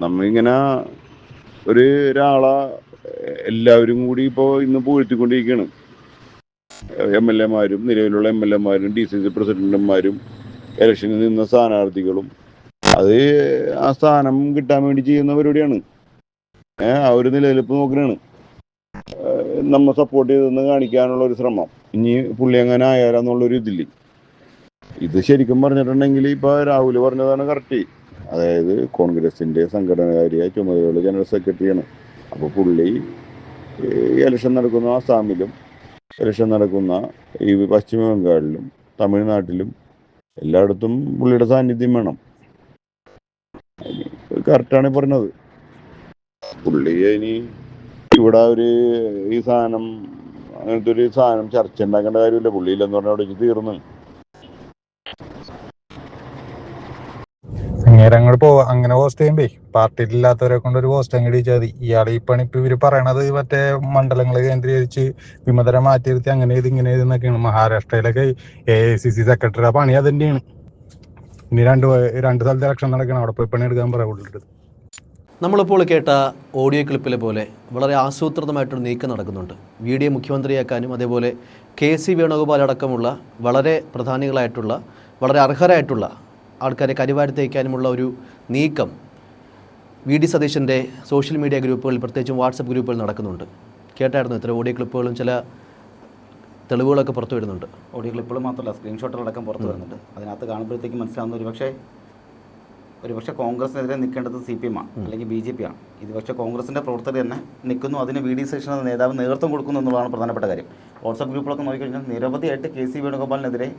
നമ്മിങ്ങനെ ഒരാളെ എല്ലാവരും കൂടി ഇപ്പോൾ ഇന്ന് പൂഴ്ത്തിക്കൊണ്ടിരിക്കുകയാണ്. MLA മാരും നിലവിലുള്ള MLA മാരും DCC പ്രസിഡന്റുമാരും ഇലക്ഷനിൽ നിന്ന സ്ഥാനാർത്ഥികളും അത് ആ സ്ഥാനം കിട്ടാൻ വേണ്ടി ചെയ്യുന്ന പരിപാടിയാണ്. ആ ഒരു നിലനിൽപ്പ് നോക്കുകയാണ്. നമ്മ സപ്പോർട്ട് ചെയ്തെന്ന് കാണിക്കാനുള്ള ഒരു ശ്രമം. ഇനി പുള്ളി അങ്ങനെ ആയാലെന്നുള്ളൊരു ഇതില്ല. ഇത് ശരിക്കും പറഞ്ഞിട്ടുണ്ടെങ്കിൽ ഇപ്പൊ രാഹുൽ പറഞ്ഞതാണ് കറക്റ്റ്. അതായത് കോൺഗ്രസിന്റെ സംഘടനാകാരിയായ ചുമതലയുള്ള ജനറൽ സെക്രട്ടറിയാണ്. അപ്പോൾ പുള്ളി ഇലക്ഷൻ നടക്കുന്ന ആസാമിലും ഇലക്ഷൻ നടക്കുന്ന ഈ പശ്ചിമ ബംഗാളിലും തമിഴ്നാട്ടിലും എല്ലായിടത്തും പുള്ളിയുടെ സാന്നിധ്യം വേണം. കറക്റ്റാണ് പറഞ്ഞത്. പുള്ളി ഇനി ഇവിടെ ഈ സാധനം അങ്ങനത്തെ ഒരു സാധനം ചർച്ച ഉണ്ടാക്കേണ്ട കാര്യമില്ല. പുള്ളിയില്ലെന്ന് പറഞ്ഞാൽ അവിടെ തീർന്നു. അങ്ങോട്ട് പോവാ. അങ്ങനെ പോസ്റ്റ് ചെയ്യുമ്പേ പാർട്ടിയിലില്ലാത്തവരെ കൊണ്ട് ഒരു പോസ്റ്റ് അങ്ങോട്ട് ചെയ്താൽ മതി. ഇയാളെ ഈ പണി ഇപ്പൊ ഇവര് പറയണത് മറ്റേ മണ്ഡലങ്ങളെ കേന്ദ്രീകരിച്ച് വിമതരെ മാറ്റി നിർത്തി അങ്ങനെ ഇത് ഇങ്ങനെ ഇതെന്നൊക്കെയാണ്. മഹാരാഷ്ട്രയിലൊക്കെ AICC സെക്രട്ടറി പണി അത് തന്നെയാണ്. ഇനി രണ്ട് സ്ഥലത്ത് ഇലക്ഷൻ നടക്കണം. അവിടെ പോയി പണി എടുക്കാൻ പറയാം. നമ്മളിപ്പോൾ കേട്ട ഓഡിയോ ക്ലിപ്പിലെ പോലെ വളരെ ആസൂത്രിതമായിട്ടൊരു നീക്കം നടക്കുന്നുണ്ട്. VD മുഖ്യമന്ത്രിയാക്കാനും അതേപോലെ KC വേണുഗോപാൽ അടക്കമുള്ള വളരെ പ്രധാനികളായിട്ടുള്ള വളരെ അർഹരായിട്ടുള്ള ആൾക്കാരെ കരിവാരിത്തേക്കാനുമുള്ള ഒരു നീക്കം VD സതീശൻ്റെ സോഷ്യൽ മീഡിയ ഗ്രൂപ്പുകളിൽ പ്രത്യേകിച്ചും വാട്സപ്പ് ഗ്രൂപ്പുകളിൽ നടക്കുന്നുണ്ട്. കേട്ടായിരുന്നു ഇത്ര ഓഡിയോ ക്ലിപ്പുകളും ചില തെളിവുകളൊക്കെ പുറത്തു വരുന്നുണ്ട്. ഓഡിയോ ക്ലിപ്പുകൾ മാത്രമല്ല, സ്ക്രീൻഷോട്ടുകളടക്കം പുറത്തു വരുന്നുണ്ട്. അതിനകത്ത് കാണുമ്പോഴത്തേക്ക് മനസ്സിലാവുന്ന ഒരുപക്ഷെ കോൺഗ്രസിനെതിരെ നിൽക്കേണ്ടത് CPM ആണ്, അല്ലെങ്കിൽ BJP ആണ്. ഇത് പക്ഷേ കോൺഗ്രസിൻ്റെ പ്രവർത്തകർ തന്നെ നിൽക്കുന്നു. അതിന് VD സതീശൻ എന്ന നേതാവ് നേതൃത്വം കൊടുക്കുന്നു എന്നുള്ളതാണ് പ്രധാനപ്പെട്ട കാര്യം. വാട്സപ്പ് ഗ്രൂപ്പുകളൊക്കെ നോക്കിക്കഴിഞ്ഞാൽ നിരവധിയായിട്ട് KC വേണുഗോപാലിനെതിരെ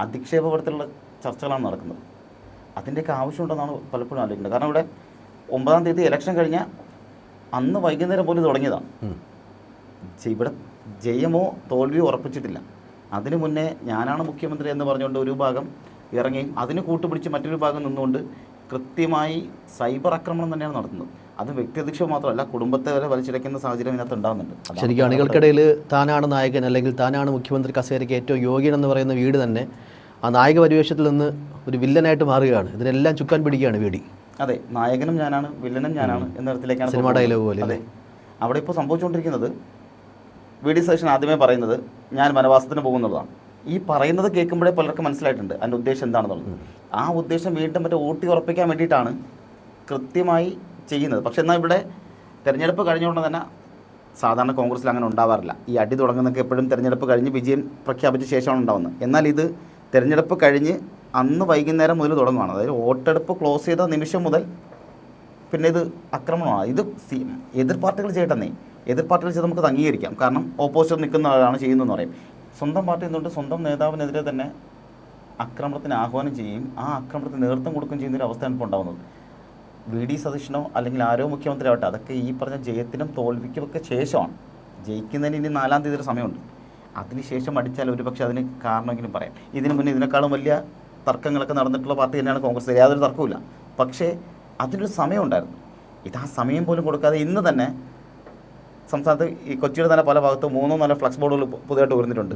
അധിക്ഷേപപരത്തിലുള്ള ചർച്ചകളാണ് നടക്കുന്നത്. അതിൻ്റെയൊക്കെ ആവശ്യമുണ്ടെന്നാണ് പലപ്പോഴും ആലോചിക്കുന്നത്. കാരണം ഇവിടെ 9-ാം തീയതി ഇലക്ഷൻ കഴിഞ്ഞ അന്ന് വൈകുന്നേരം പോലും തുടങ്ങിയതാണ്. ഇവിടെ ജയമോ തോൽവിയോ ഉറപ്പിച്ചിട്ടില്ല. അതിനു മുന്നേ ഞാനാണ് മുഖ്യമന്ത്രി എന്ന് പറഞ്ഞുകൊണ്ട് ഒരു ഭാഗം ഇറങ്ങുകയും അതിന് കൂട്ടുപിടിച്ച് മറ്റൊരു ഭാഗം നിന്നുകൊണ്ട് കൃത്യമായി സൈബർ ആക്രമണം തന്നെയാണ് നടത്തുന്നത്. അത് വ്യക്തിയധിക്ഷേപം മാത്രമല്ല, കുടുംബത്തെ വരെ വലിച്ചിടയ്ക്കുന്ന സാഹചര്യം ഇതിനകത്ത് ഉണ്ടാകുന്നുണ്ട്. ശരിക്കും അണികൾക്കിടയിൽ താനാണ് നായകൻ അല്ലെങ്കിൽ താനാണ് മുഖ്യമന്ത്രി കസേരയ്ക്ക് ഏറ്റവും യോഗ്യൻ എന്ന് പറയുന്ന VD തന്നെ ആ നായക പരിവേഷത്തിൽ നിന്ന് ഒരു വില്ലനായിട്ട് മാറുകയാണ്. ഇതിനെല്ലാം ചുക്കാൻ പിടിക്കുകയാണ് VD. അതെ, നായകനും ഞാനാണ്, വില്ലനും ഞാനാണ് എന്ന തരത്തിലേക്കാണ് സിനിമ ഡയലോഗ് പോലെ. അതെ, അവിടെ ഇപ്പോൾ സംഭവിച്ചുകൊണ്ടിരിക്കുന്നത് VD സതീശൻ ആദ്യമേ പറയുന്നത് ഞാൻ വനവാസത്തിന് പോകുന്നതാണ്. ഈ പറയുന്നത് കേൾക്കുമ്പോഴേ പലർക്കും മനസ്സിലായിട്ടുണ്ട് അതിൻ്റെ ഉദ്ദേശം എന്താണെന്നുള്ളത്. ആ ഉദ്ദേശം വീണ്ടും മറ്റേ ഊട്ടി ഉറപ്പിക്കാൻ വേണ്ടിയിട്ടാണ് കൃത്യമായി ചെയ്യുന്നത്. പക്ഷെ എന്നാൽ ഇവിടെ തിരഞ്ഞെടുപ്പ് കഴിഞ്ഞുകൊണ്ട് തന്നെ സാധാരണ കോൺഗ്രസ്സിൽ അങ്ങനെ ഉണ്ടാവാറില്ല. ഈ അടി തുടങ്ങുന്നതൊക്കെ എപ്പോഴും തിരഞ്ഞെടുപ്പ് കഴിഞ്ഞ് വിജയം പ്രഖ്യാപിച്ച ശേഷമാണ് ഉണ്ടാകുന്നത്. എന്നാൽ ഇത് തിരഞ്ഞെടുപ്പ് കഴിഞ്ഞ് അന്ന് വൈകുന്നേരം മുതൽ തുടങ്ങുകയാണ്. അതായത് വോട്ടെടുപ്പ് ക്ലോസ് ചെയ്ത നിമിഷം മുതൽ പിന്നെ ഇത് ആക്രമണമാണ്. ഇത് എതിർ പാർട്ടികൾ ചെയ്യട്ടെന്നേ, എതിർ പാർട്ടികൾ ചെയ്ത് നമുക്ക് അംഗീകരിക്കാം. കാരണം ഓപ്പോസിറ്റ് നിൽക്കുന്ന ആളാണ് ചെയ്യുന്നതെന്ന് പറയും. സ്വന്തം പാർട്ടി നിന്നുകൊണ്ട് സ്വന്തം നേതാവിനെതിരെ തന്നെ ആക്രമണത്തിന് ആഹ്വാനം ചെയ്യുകയും ആ ആക്രമണത്തിന് നേതൃത്വം കൊടുക്കുകയും ചെയ്യുന്നൊരു അവസ്ഥയാണ് ഇപ്പോൾ ഉണ്ടാകുന്നത്. VD സതീശനോ അല്ലെങ്കിൽ ആരോ മുഖ്യമന്ത്രി ആവട്ടെ, അതൊക്കെ ഈ പറഞ്ഞ ജയത്തിനും തോൽവിക്കുമൊക്കെ ശേഷമാണ്. ജയിക്കുന്നതിന് ഇനി 4-ാം തീയതി സമയമുണ്ട്. അതിനുശേഷം അടിച്ചാൽ ഒരുപക്ഷെ അതിന് കാരണമെങ്കിലും പറയാം. ഇതിനു മുന്നേ ഇതിനേക്കാളും വലിയ തർക്കങ്ങളൊക്കെ നടന്നിട്ടുള്ള പാർട്ടി തന്നെയാണ് കോൺഗ്രസ്. യാതൊരു തർക്കവുമില്ല. പക്ഷേ അതിനൊരു സമയമുണ്ടായിരുന്നു. ഇത് ആ സമയം പോലും കൊടുക്കാതെ ഇന്ന് തന്നെ സംസ്ഥാനത്ത് ഈ കൊച്ചിയുടെ തന്നെ പല ഭാഗത്തും 3-4 ഫ്ലക്സ് ബോർഡുകൾ പുതിയതായിട്ട് ഉയർന്നിട്ടുണ്ട്.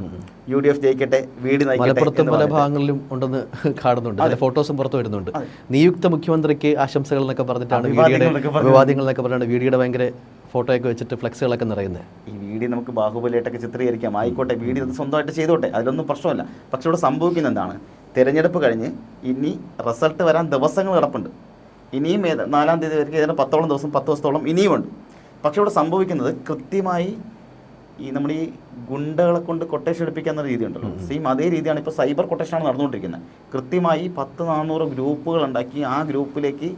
UDF ജയിക്കട്ടെ, VD മലപ്പുറത്തും പല ഭാഗങ്ങളിലും ഉണ്ടെന്ന് കാണുന്നുണ്ട്. അതിലെ ഫോട്ടോസും പുറത്തു വരുന്നുണ്ട്. നിയുക്ത മുഖ്യമന്ത്രിക്ക് ആശംസകൾ എന്നൊക്കെ പറഞ്ഞിട്ടാണ് വിവാദങ്ങൾ എന്നൊക്കെ പറഞ്ഞാണ് VDയുടെ ഭയങ്കര ഫോട്ടോയൊക്കെ വെച്ചിട്ട് ഫ്ലെക്സുകളൊക്കെ നിറയുന്നത്. ഈ VD നമുക്ക് ബാഹുബലിയായിട്ടൊക്കെ ചിത്രീകരിക്കാം, ആയിക്കോട്ടെ, VD അത് സ്വന്തമായിട്ട് ചെയ്തോട്ടെ, അതിലൊന്നും പ്രശ്നമല്ല. പക്ഷെ ഇവിടെ സംഭവിക്കുന്ന എന്താണ്, തിരഞ്ഞെടുപ്പ് കഴിഞ്ഞ് ഇനി റിസൾട്ട് വരാൻ ദിവസങ്ങൾ കിടപ്പുണ്ട്. ഇനിയും 4-ാം തീയതി വരെ ഏതാണ്ട് 10 ദിവസത്തോളം ഇനിയുമുണ്ട്. പക്ഷെ ഇവിടെ സംഭവിക്കുന്നത് കൃത്യമായി നമ്മുടെ ഈ ഗുണ്ടകളെ കൊണ്ട് കൊട്ടേഷൻ എടുപ്പിക്കുന്ന രീതി ഉണ്ടല്ലോ, സെയിം അതേ രീതിയാണ് ഇപ്പോൾ സൈബർ കൊട്ടേഷനാണ് നടന്നുകൊണ്ടിരിക്കുന്നത്. കൃത്യമായി 10-400 ഗ്രൂപ്പുകൾ ഉണ്ടാക്കി ആ ഗ്രൂപ്പിലേക്ക്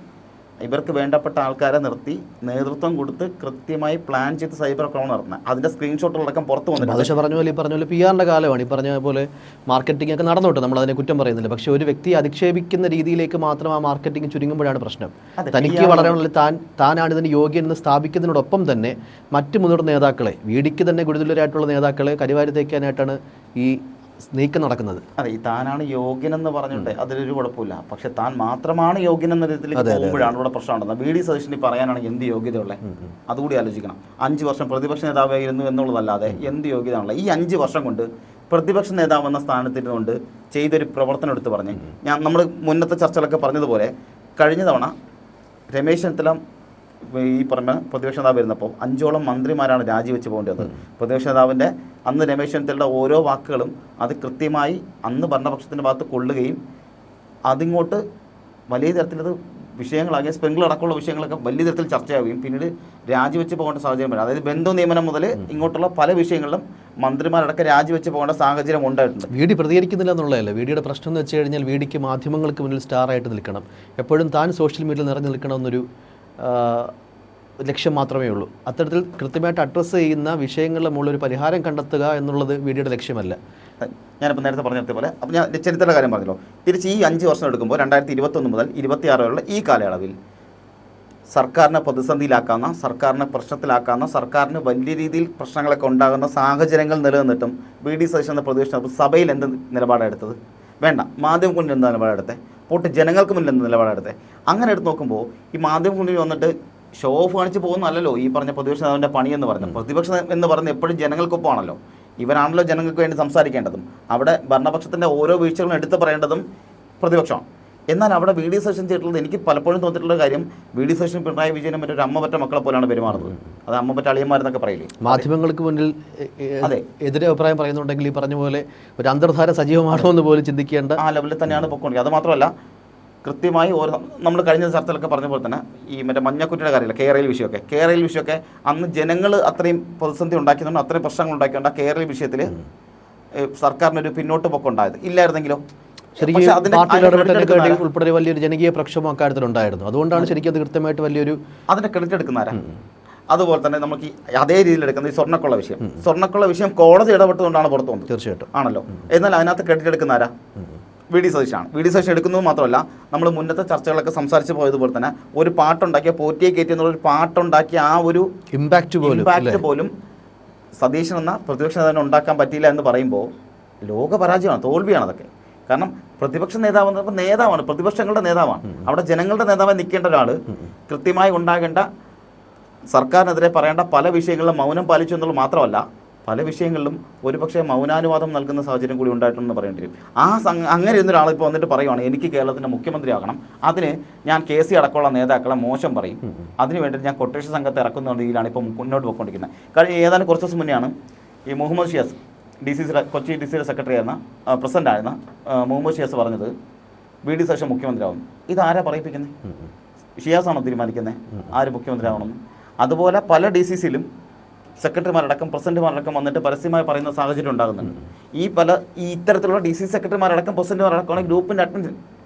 ഇവർക്ക് വേണ്ടപ്പെട്ട ആൾക്കാരെ നിർത്തി നേതൃത്വം കൊടുത്ത് കൃത്യമായി പ്ലാൻ ചെയ്ത് സൈബർ ആക്രമണം നടത്തുന്നത്. അതിൻ്റെ സ്ക്രീൻഷോട്ടുകളടക്കം പുറത്ത് വന്നിട്ടുണ്ട്. പക്ഷേ പറഞ്ഞ പോലെ PR-ന്റെ കാലമാണ്. ഈ പറഞ്ഞ പോലെ മാർക്കറ്റിംഗ് ഒക്കെ നടന്നോട്ടെ, നമ്മൾ അതിനെ കുറ്റം പറയുന്നില്ല. പക്ഷേ ഒരു വ്യക്തിയെ അധിക്ഷേപിക്കുന്ന രീതിയിലേക്ക് മാത്രം ആ മാർക്കറ്റിംഗ് ചുരുങ്ങുമ്പോഴാണ് പ്രശ്നം. തനിക്ക് വളരെ താനാണ് ഇതിന് യോഗ്യൻ എന്ന് സ്ഥാപിക്കുന്നതിനോടൊപ്പം തന്നെ മറ്റ് മുതിർന്ന നേതാക്കളെ, VDക്ക് തന്നെ ഗുരുതുല്യരായിട്ടുള്ള നേതാക്കളെ കരിവാരി തേക്കാനായിട്ടാണ് ഈ നീക്കം നടക്കുന്നത്. അതെ, ഈ താനാണ് യോഗ്യനെന്ന് പറഞ്ഞിട്ട് അതിലൊരു കുഴപ്പമില്ല. പക്ഷെ താൻ മാത്രമാണ് യോഗ്യൻ എന്ന രീതിയിൽ പോകുമ്പോഴാണ് ഇവിടെ പ്രശ്നം ഉണ്ടെന്നത്. VD സതീശന് പറയാനാണെങ്കിൽ എന്ത് യോഗ്യതയുള്ളത് അതുകൂടി ആലോചിക്കണം. 5 വർഷം പ്രതിപക്ഷ നേതാവായിരുന്നു എന്നുള്ളതല്ലാതെ എന്ത് യോഗ്യതയാണുള്ളത്? ഈ 5 വർഷം കൊണ്ട് പ്രതിപക്ഷ നേതാവ് എന്ന സ്ഥാനത്തിരുന്നുകൊണ്ട് ചെയ്തൊരു പ്രവർത്തനം എടുത്ത് പറഞ്ഞ് നമ്മൾ മുന്നത്തെ ചർച്ചകളൊക്കെ പറഞ്ഞതുപോലെ കഴിഞ്ഞ തവണ രമേശ് ചെന്നിത്തല ഈ പറഞ്ഞ പ്രതിപക്ഷ നേതാവ് വരുന്നപ്പോൾ 5ഓളം മന്ത്രിമാരാണ് രാജിവെച്ച് പോകേണ്ടത്. പ്രതിപക്ഷ നേതാവിൻ്റെ അന്ന് രമേശ് ചെന്നിത്തലയുടെ ഓരോ വാക്കുകളും അത് കൃത്യമായി അന്ന് ഭരണപക്ഷത്തിൻ്റെ ഭാഗത്ത് കൊള്ളുകയും അതിങ്ങോട്ട് വലിയ തരത്തിലത് വിഷയങ്ങളാകിയ സ്പ്രിംഗ്ലർ അടക്കമുള്ള വിഷയങ്ങളൊക്കെ വലിയ തരത്തിൽ ചർച്ചയാവുകയും പിന്നീട് രാജിവെച്ച് പോകേണ്ട സാഹചര്യം വരും. അതായത് ബന്ധു നിയമനം മുതൽ ഇങ്ങോട്ടുള്ള പല വിഷയങ്ങളിലും മന്ത്രിമാരടക്കം രാജിവെച്ച് പോകേണ്ട സാഹചര്യം ഉണ്ടായിട്ടുണ്ട്. വി.ഡി പ്രതികരിക്കുന്നില്ല എന്നുള്ളതല്ല വി.ഡിയുടെ പ്രശ്നം എന്ന് വെച്ച് കഴിഞ്ഞാൽ വി.ഡിക്ക് മാധ്യമങ്ങൾക്ക് മുന്നിൽ സ്റ്റാറായിട്ട് നിൽക്കണം, എപ്പോഴും താൻ സോഷ്യൽ മീഡിയയിൽ നിറഞ്ഞു നിൽക്കണമെന്നൊരു ലക്ഷ്യം മാത്രമേ ഉള്ളൂ. അത്തരത്തിൽ കൃത്യമായിട്ട് അഡ്രസ്സ് ചെയ്യുന്ന വിഷയങ്ങളുടെ മുകളിലൊരു പരിഹാരം കണ്ടെത്തുക എന്നുള്ളത് വി.ഡിയുടെ ലക്ഷ്യമല്ല. ഞാനിപ്പോൾ നേരത്തെ പറഞ്ഞ പോലെ അപ്പോൾ ഞാൻ ചെന്നിത്തല കാര്യം പറഞ്ഞല്ലോ, തിരിച്ച് ഈ 5 വർഷം എടുക്കുമ്പോൾ 2021 മുതൽ 26 വരെയുള്ള ഈ കാലയളവിൽ സർക്കാരിനെ പ്രതിസന്ധിയിലാക്കാവുന്ന, സർക്കാരിനെ പ്രശ്നത്തിലാക്കാവുന്ന, സർക്കാരിന് വലിയ രീതിയിൽ പ്രശ്നങ്ങളൊക്കെ ഉണ്ടാകുന്ന സാഹചര്യങ്ങൾ നിലനിന്നിട്ടും വി.ഡി സതീശൻ എന്ന പ്രതിപക്ഷ സഭയിൽ എന്ത് നിലപാടാണ് എടുത്തത്? വേണ്ട. മാധ്യമ മുന്നിൽ എന്ത് നിലപാടെടുത്തത്? പോട്ട് ജനങ്ങൾക്ക് മുന്നിൽ എന്ത് നിലപാടെടുത്തത്? അങ്ങനെ എടുത്ത് നോക്കുമ്പോൾ ഈ മാധ്യമ മുന്നിൽ വന്നിട്ട് ഷോ ഓഫ് കാണിച്ച് പോകുന്നതല്ലോ ഈ പറഞ്ഞ പ്രതിപക്ഷ നേതാവിൻ്റെ പണിയെന്ന് പറഞ്ഞു. പ്രതിപക്ഷം എന്ന് പറയുന്നത് എപ്പോഴും ജനങ്ങൾക്കൊപ്പമാണല്ലോ. ഇവരാണല്ലോ ജനങ്ങൾക്ക് വേണ്ടി സംസാരിക്കേണ്ടതും അവിടെ ഭരണപക്ഷത്തിൻ്റെ ഓരോ വീഴ്ചകളും എടുത്ത് പറയേണ്ടതും പ്രതിപക്ഷമാണ്. എന്നാൽ അവിടെ വി.ഡി സതീശൻ ചെയ്തിട്ടുള്ളത് എനിക്ക് പലപ്പോഴും തോന്നിയിട്ടുള്ള കാര്യം, വി.ഡി സതീശൻ പിണറായി വിജയനും മറ്റൊരു അമ്മ പറ്റ മക്കളെ പോലെയാണ് പെരുമാറുന്നത്. അത് അമ്മ പറ്റ അളിയന്മാരെന്നൊക്കെ പറയില്ലേ. മാധ്യമങ്ങൾക്ക് മുന്നിൽ അതെ എതിരെ അഭിപ്രായം പറയുന്നുണ്ടെങ്കിൽ ഈ പറഞ്ഞ പോലെ ഒരു അന്തർധാര സജീവമാണോ എന്ന് പോലും ചിന്തിക്കേണ്ട ആ ലെവലിൽ തന്നെയാണ് പൊയ്ക്കൊണ്ടിരിക്കുന്നത്. അത് മാത്രമല്ല കൃത്യമായി ഓരോ നമ്മൾ കഴിഞ്ഞ ചർച്ചയിലൊക്കെ പറഞ്ഞ പോലെ തന്നെ ഈ മറ്റേ മഞ്ഞക്കുറ്റിയുടെ കാര്യമില്ല, കേരള വിഷയമൊക്കെ അന്ന് ജനങ്ങൾ അത്രയും പ്രതിസന്ധി ഉണ്ടാക്കിയതുകൊണ്ട് അത്രയും പ്രശ്നങ്ങൾ ഉണ്ടാക്കിയുണ്ട്. ആ കേരള വിഷയത്തിൽ സർക്കാരിനൊരു പിന്നോട്ട് പോക്ക് ഉണ്ടായത് ഇല്ലായിരുന്നെങ്കിലോ ശരിക്കും പാർട്ടിയുടെ ഇടപെടലുകൾ ഉൾപ്പെടെ വലിയൊരു ജനകീയ പ്രക്ഷോഭം അക്കാര്യത്തിലുണ്ടായിരുന്നു. അതുകൊണ്ടാണ് ശരിക്കും അത് കൃത്യമായിട്ട് വലിയൊരു അതിന്റെ ക്രെഡിറ്റ് എടുക്കുന്നവരാ. അതുപോലെ തന്നെ നമുക്ക് അതേ രീതിയിൽ എടുക്കുന്ന ഈ സ്വർണ്ണക്കൊള്ള വിഷയം കോടതി ഇടപെട്ടുകൊണ്ടാണ് പുറത്തു വന്നത്. തീർച്ചയായിട്ടും ആണല്ലോ. എന്നാൽ അതിനകത്ത് ക്രെഡിറ്റ് എടുക്കുന്നവരാ വി.ഡി സതീശനാണ്. വി.ഡി സതീശൻ എടുക്കുന്നത് മാത്രമല്ല, നമ്മൾ മുന്നത്തെ ചർച്ചകളൊക്കെ സംസാരിച്ച് പോയതുപോലെ തന്നെ ഒരു പാട്ടുണ്ടാക്കിയ പോറ്റിയെ കയറ്റി എന്നുള്ളൊരു പാട്ടുണ്ടാക്കിയ ആ ഒരു ഇമ്പാക്റ്റ് പോലും സതീശൻ എന്ന പ്രതിപക്ഷ നേതാവിനെ ഉണ്ടാക്കാൻ പറ്റിയില്ല എന്ന് പറയുമ്പോൾ ലോക പരാജയമാണ്, തോൽവിയാണ് അതൊക്കെ. കാരണം പ്രതിപക്ഷ നേതാവ് എന്ന് പറയുമ്പോൾ നേതാവാണ്, പ്രതിപക്ഷങ്ങളുടെ നേതാവാണ്. അവിടെ ജനങ്ങളുടെ നേതാവായി നിൽക്കേണ്ട ഒരാൾ കൃത്യമായി ഉണ്ടാകേണ്ട, സർക്കാരിനെതിരെ പറയേണ്ട പല വിഷയങ്ങളിലും മൗനം പാലിച്ചു എന്നുള്ളത് മാത്രമല്ല, പല വിഷയങ്ങളിലും ഒരുപക്ഷെ മൗനാനുവാദം നൽകുന്ന സാഹചര്യം കൂടി ഉണ്ടായിട്ടുണ്ടെന്ന് പറയേണ്ടി വരും. അങ്ങനെ ഇരുന്നൊരാൾ ഇപ്പോൾ വന്നിട്ട് പറയുവാണ് എനിക്ക് കേരളത്തിൻ്റെ മുഖ്യമന്ത്രിയാകണം, അതിന് ഞാൻ KC അടക്കമുള്ള നേതാക്കളെ മോശം പറയും, അതിനുവേണ്ടി ഞാൻ കൊട്ടേഷൻ സംഘത്തെ ഇറക്കുന്ന രീതിയിലാണ് ഇപ്പോൾ മുന്നോട്ട് പോയിക്കൊണ്ടിരിക്കുന്നത്. കാരണം ഏതാനും കുറച്ച് ദിവസം മുന്നെയാണ് ഈ മുഹമ്മദ് ഷിയാസ് കൊച്ചി DCC സെക്രട്ടറി ആയിരുന്ന പ്രസിഡന്റ് ആയിരുന്ന മുഹമ്മദ് ഷിയാസ് പറഞ്ഞത് വി.ഡി സതീശൻ മുഖ്യമന്ത്രിയാവുന്നു. ഇതാരാ പറയിപ്പിക്കുന്നത്? ഷിയാസാണോ തീരുമാനിക്കുന്നത് ആര് മുഖ്യമന്ത്രി ആവണമെന്ന്? അതുപോലെ പല DCCയിലും സെക്രട്ടറിമാരടക്കം പ്രസിഡന്റുമാരടക്കം വന്നിട്ട് പരസ്യമായി പറയുന്ന സാഹചര്യം ഉണ്ടാകുന്നുണ്ട്. ഈ ഇത്തരത്തിലുള്ള DCC സെക്രട്ടറിമാരടക്കം പ്രസിഡന്റുമാരടക്കമാണ് ഗ്രൂപ്പിൻ്റെ അഡ്മിൻ.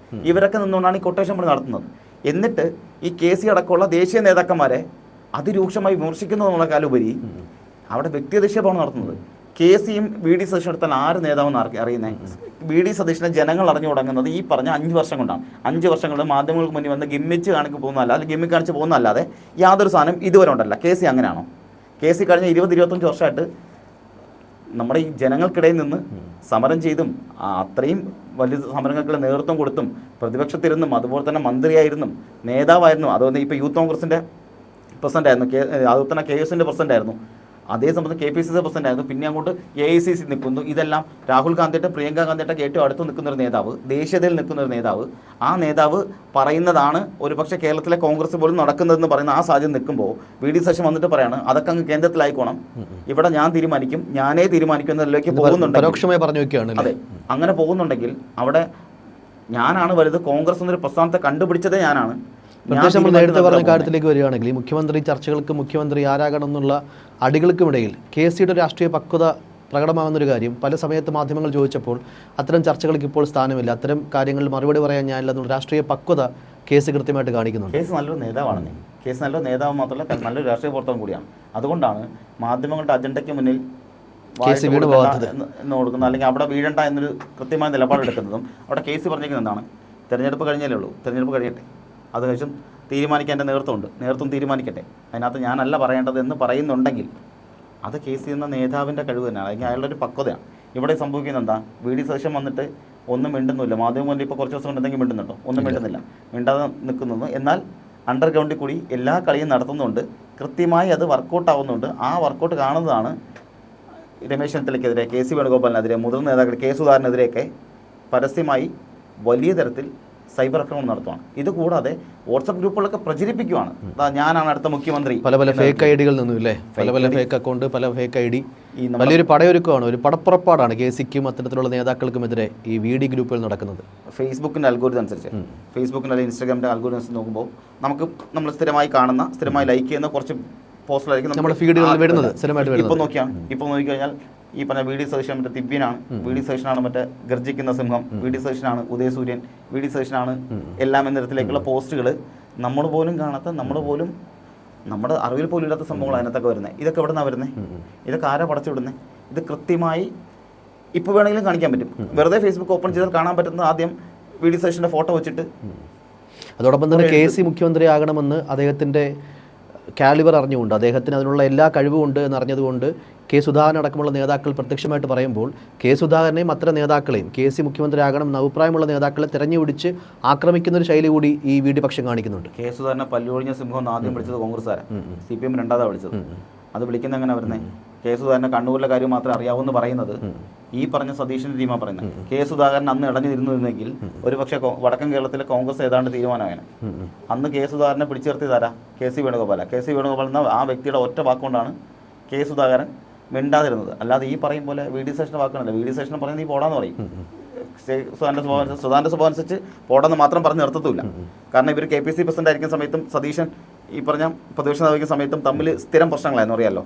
ഇവരൊക്കെ നിന്നുകൊണ്ടാണ് ഈ കൊട്ടേഷൻ പണി നടത്തുന്നത്. എന്നിട്ട് ഈ KC അടക്കമുള്ള ദേശീയ നേതാക്കന്മാരെ അതിരൂക്ഷമായി വിമർശിക്കുന്നതിനുള്ള കാലുപരി അവിടെ വ്യക്തിയധിക്ഷേപമാണ് നടത്തുന്നത്. KCയും വി.ഡി സതീശൻ എടുത്താൽ ആര് നേതാവെന്ന് അറിയുന്നത്? വി.ഡി സതീശനെ ജനങ്ങൾ അറിഞ്ഞു തുടങ്ങുന്നത് ഈ പറഞ്ഞ 5 വർഷം കൊണ്ടാണ്. 5 വർഷം കൊണ്ട് മാധ്യമങ്ങൾക്ക് മുന്നിൽ വന്ന് ഗിമ്മിച്ച് കാണിക്ക് പോകുന്നതല്ല, അല്ലെങ്കിൽ ഗിമ്മിക്ക് കാണിച്ച് പോകുന്നതല്ലാതെ യാതൊരു സാധനം ഇതുവരെ ഉണ്ടല്ല. KC അങ്ങനെയാണോ? KC കഴിഞ്ഞ 20-25 വർഷമായിട്ട് നമ്മുടെ ഈ ജനങ്ങൾക്കിടയിൽ നിന്ന് സമരം ചെയ്തും അത്രയും വലിയ സമരങ്ങൾക്ക് നേതൃത്വം കൊടുത്തും പ്രതിപക്ഷത്തിരുന്നും അതുപോലെ തന്നെ മന്ത്രിയായിരുന്നും നേതാവായിരുന്നു. അതുപോലെ ഇപ്പോൾ യൂത്ത് കോൺഗ്രസിൻ്റെ പ്രസിഡന്റ് ആയിരുന്നു, അതുപോലെ തന്നെ KSന്റെ പ്രസിഡന്റ് ആയിരുന്നു, അതേ സംബന്ധിച്ച് KPCC പ്രസിഡന്റ് ആയിരുന്നു, പിന്നെ അങ്ങോട്ട് AICC നിൽക്കുന്നു. ഇതെല്ലാം രാഹുൽ ഗാന്ധിയുടെ പ്രിയങ്ക ഗാന്ധിയുടെ ഏറ്റവും അടുത്ത് നിൽക്കുന്ന ഒരു നേതാവ്, ദേശീയതയിൽ നിൽക്കുന്ന ഒരു നേതാവ്. ആ നേതാവ് പറയുന്നതാണ് ഒരുപക്ഷെ കേരളത്തിലെ കോൺഗ്രസ് പോലും നടക്കുന്നതെന്ന് പറയുന്ന ആ സാഹചര്യം നിൽക്കുമ്പോൾ വി.ഡി സതീശൻ വന്നിട്ട് പറയാണ് അതൊക്കെ അങ്ങ് കേന്ദ്രത്തിലായിക്കോണം, ഇവിടെ ഞാൻ തീരുമാനിക്കും, ഞാനേ തീരുമാനിക്കും എന്നതിലേക്ക് പോകുന്നുണ്ടെങ്കിൽ, അതെ അങ്ങനെ പോകുന്നുണ്ടെങ്കിൽ അവിടെ ഞാനാണ് വലുത്, കോൺഗ്രസ് എന്നൊരു പ്രസ്ഥാനത്തെ കണ്ടുപിടിച്ചതേ ഞാനാണ്. നമ്മൾ നേരത്തെ പറഞ്ഞ കാര്യത്തിലേക്ക് വരികയാണെങ്കിൽ ഈ മുഖ്യമന്ത്രി ചർച്ചകൾക്ക് മുഖ്യമന്ത്രി ആരാകണം എന്നുള്ള അടികൾക്കുമിടയിൽ KCയുടെ രാഷ്ട്രീയ പക്വത പ്രകടമാകുന്നൊരു കാര്യം പല സമയത്ത് മാധ്യമങ്ങൾ ചോദിച്ചപ്പോൾ അത്തരം ചർച്ചകൾക്ക് ഇപ്പോൾ സ്ഥാനമില്ല, അത്തരം കാര്യങ്ങളിൽ മറുപടി പറയാൻ ഞാനില്ല എന്നുള്ള രാഷ്ട്രീയ പക്വത KC കൃത്യമായിട്ട് കാണിക്കുന്നുണ്ട്. KC നല്ലൊരു നേതാവാണ്. KC നല്ലൊരു നേതാവ് മാത്രമല്ല നല്ലൊരു രാഷ്ട്രീയ പ്രവർത്തനം കൂടിയാണ്. അതുകൊണ്ടാണ് മാധ്യമങ്ങളുടെ അജണ്ടയ്ക്ക് മുന്നിൽ എന്ന് കൊടുക്കുന്നത്, അല്ലെങ്കിൽ അവിടെ വീഴണ്ട എന്നൊരു കൃത്യമായ നിലപാടെടുക്കുന്നതും. അവിടെ KC പറഞ്ഞിരിക്കുന്നത് എന്താണ്? തെരഞ്ഞെടുപ്പ് കഴിഞ്ഞാലേ ഉള്ളൂ, തെരഞ്ഞെടുപ്പ് കഴിയട്ടെ, അത് കഴിച്ചും തീരുമാനിക്കാൻ എൻ്റെ നേതൃത്വമുണ്ട്, നേതൃത്വം തീരുമാനിക്കട്ടെ, അതിനകത്ത് ഞാനല്ല പറയേണ്ടത് എന്ന് പറയുന്നുണ്ടെങ്കിൽ അത് KC എന്ന നേതാവിൻ്റെ കഴിവ് തന്നെയാണ്, അല്ലെങ്കിൽ അയാളുടെ ഒരു പക്വതയാണ്. ഇവിടെ സംഭവിക്കുന്നത് എന്താ? വി.ഡി സതീശൻ വന്നിട്ട് ഒന്നും മിണ്ടുന്നില്ല. മാധ്യമം ഇപ്പോൾ കുറച്ച് ദിവസം കൊണ്ട് എന്തെങ്കിലും മിണ്ടുന്നുണ്ടോ? ഒന്നും മിണ്ടുന്നില്ല, മിണ്ടാതെ നിൽക്കുന്നത്. എന്നാൽ അണ്ടർഗ്രൗണ്ടിൽ കൂടി എല്ലാ കളിയും നടത്തുന്നുണ്ട്, കൃത്യമായി അത് വർക്കൗട്ട് ആവുന്നുണ്ട്. ആ വർക്കൗട്ട് കാണുന്നതാണ് രമേശ് ചെന്നിത്തലയ്ക്കെതിരെ, KC വേണുഗോപാലിനെതിരെ, മുതിർന്ന നേതാക്കൾ K സുധാകരനെതിരെയൊക്കെ പരസ്യമായി വലിയ തരത്തിൽ സൈബർ ആക്രമണം നടത്തുവാണ്. ഇത് കൂടാതെ വാട്സപ്പ് ഗ്രൂപ്പുകളൊക്കെ പ്രചരിപ്പിക്കുകയാണ്. ഞാനാണ് അടുത്ത മുഖ്യമന്ത്രി, പല ഫേക്ക് ഐഡികൾ നിന്നും ഇല്ലേ, പല ഫേക്ക് അക്കൗണ്ട്, പല ഫേക്ക് ഐഡി, വലിയൊരു പടയൊരുക്കമാണ്, ഒരു പടപ്പുറപ്പാടാണ് കേസിക്കും അത്തരത്തിലുള്ള നേതാക്കൾക്കുമെതിരെ ഈ VD ഗ്രൂപ്പുകൾ നടക്കുന്നത്. ഫേസ്ബുക്കിൻ്റെ അൽഗോരിതം അനുസരിച്ച്, ഫേസ്ബുക്കിൻ്റെ അല്ലെങ്കിൽ ഇൻസ്റ്റാഗ്രാമിൻ്റെ അൽഗോരിതം അനുസരിച്ച് നോക്കുമ്പോൾ നമ്മൾ സ്ഥിരമായി കാണുന്ന, സ്ഥിരമായി ലൈക്ക് ചെയ്യുന്ന കുറച്ച് പോസ്റ്റുകളായിരിക്കും നമ്മുടെ ഫീഡുകളിൽ വരുന്നത്. ഇപ്പോൾ നോക്കിക്കഴിഞ്ഞാൽ ഈ പറഞ്ഞ VD സതീശൻ മറ്റേ ദിവ്യനാണ്, VD സതീശനാണ് മറ്റേ ഗർജിക്കുന്ന സിംഹം, VD സതീശനാണ് ഉദയസൂര്യൻ, VD സതീശനാണ് എല്ലാം എന്ന തരത്തിലേക്കുള്ള പോസ്റ്റുകൾ നമ്മൾ പോലും കാണാത്ത, നമ്മുടെ അറിവിൽ പോലും ഇല്ലാത്ത സംഭവങ്ങൾ അതിനകത്തൊക്കെ വരുന്നത്. ഇതൊക്കെ എവിടെ നിന്നാണ് വരുന്നത്? ഇതൊക്കെ ആരാ പടച്ചു വിടുന്നത്? ഇത് കൃത്യമായി ഇപ്പോൾ വേണമെങ്കിലും കാണിക്കാൻ പറ്റും. വെറുതെ ഫേസ്ബുക്ക് ഓപ്പൺ ചെയ്താൽ കാണാൻ പറ്റുന്നത് ആദ്യം VD സതീശൻ്റെ ഫോട്ടോ വെച്ചിട്ട്. അതോടൊപ്പം തന്നെ KC മുഖ്യമന്ത്രി ആകണമെന്ന് അദ്ദേഹത്തിൻ്റെ കാലിബർ അറിഞ്ഞുകൊണ്ട്, അദ്ദേഹത്തിന് അതിനുള്ള എല്ലാ കഴിവുമുണ്ട് എന്നറിഞ്ഞതുകൊണ്ട് സുധാകരൻ അടക്കമുള്ള നേതാക്കൾ പ്രത്യക്ഷമായിട്ട് പറയുമ്പോൾ സുധാകരനെയും അത്തരം നേതാക്കളെയും KC മുഖ്യമന്ത്രി ആകണം എന്ന അഭിപ്രായമുള്ള നേതാക്കളെ തിരഞ്ഞുപിടിച്ച് ആക്രമിക്കുന്ന ഒരു ശൈലി കൂടി ഈ VD പക്ഷം കാണിക്കുന്നുണ്ട്. സുധാകരനെ പല്ലൊഴിഞ്ഞ സിംഹം എന്ന് ആദ്യം വിളിച്ചത് കോൺഗ്രസ്സുകാരാണ്, CPM രണ്ടാമതാണ് വിളിച്ചത്. അത് വിളിക്കുന്ന എങ്ങനെ വരുന്നത്? സുധാകരനെ കണ്ണൂരിലെ കാര്യം മാത്രമേ അറിയാവൂന്ന് പറയുന്നത് ഈ പറഞ്ഞ സതീഷിന്റെ ടീമാണ് പറയുന്നത്. സുധാകരൻ അന്ന് ഇടഞ്ഞു നിന്നിരുന്നെങ്കിൽ ഒരുപക്ഷെ വടക്കൻ കേരളത്തിലെ കോൺഗ്രസ് ഏതാണ്ട് തീരുമാനമാണ്. അന്ന് സുധാകരനെ പിടിച്ചു നിർത്തിയതാരാ? KC വേണുഗോപാല. KC വേണുഗോപാൽ എന്ന ആ വ്യക്തിയുടെ ഒറ്റ വാക്കുകൊണ്ടാണ് സുധാകരൻ മിണ്ടാതിരുന്നത്. അല്ലാതെ ഈ പറയും പോലെ VD സതീശന്റെ വാക്കാണല്ലോ. VD സതീശൻ പറയുന്നത് ഈ പോടാന്ന് പറയും. സുധാകരന്റെ സ്വഭാവം അനുസരിച്ച് പോടാന്ന് മാത്രം പറഞ്ഞ് നിർത്തത്തില്ല. കാരണം ഇവർ KPC പ്രസിഡന്റ് ആയിരിക്കുന്ന സമയത്തും സതീശൻ ഈ പറഞ്ഞ പ്രതിപക്ഷ നേതാവിക്കുന്ന സമയത്തും തമ്മിൽ സ്ഥിരം പ്രശ്നങ്ങളായിരുന്നു, അറിയാമല്ലോ.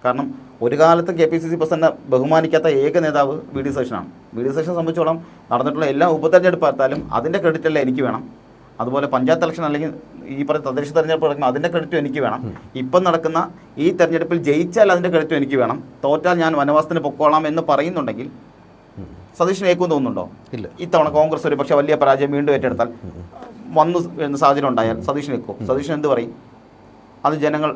കാരണം ഒരു കാലത്തും KPCC പ്രസിഡന്റിനെ ബഹുമാനിക്കാത്ത ഏക നേതാവ് VD സതീശനാണ്. VD സതീശനെ സംബന്ധിച്ചോളം നടന്നിട്ടുള്ള എല്ലാ ഉപതെരഞ്ഞെടുപ്പ് എടുത്താലും അതിൻ്റെ ക്രെഡിറ്റ് എല്ലാം എനിക്ക് വേണം. അതുപോലെ പഞ്ചായത്ത് ഇലക്ഷൻ അല്ലെങ്കിൽ ഈ പറയുന്ന തദ്ദേശ തെരഞ്ഞെടുപ്പ് നടക്കുന്ന അതിൻ്റെ ക്രെഡിറ്റും എനിക്ക് വേണം. ഇപ്പം നടക്കുന്ന ഈ തെരഞ്ഞെടുപ്പിൽ ജയിച്ചാൽ അതിൻ്റെ ക്രെഡിറ്റും എനിക്ക് വേണം. തോറ്റാൽ ഞാൻ വനവാസത്തിന് പൊക്കോളാം എന്ന് പറയുന്നുണ്ടെങ്കിൽ സതീശന് ഏക്കും തോന്നുന്നുണ്ടോ? ഇല്ല. ഇത്തവണ കോൺഗ്രസ് ഒരു പക്ഷേ വലിയ പരാജയം വീണ്ടും ഏറ്റെടുത്താൽ എന്ന സാഹചര്യം ഉണ്ടായാൽ സതീശന് ഏക്കോ? സതീശൻ എന്ത് പറയും? അത് ജനങ്ങൾ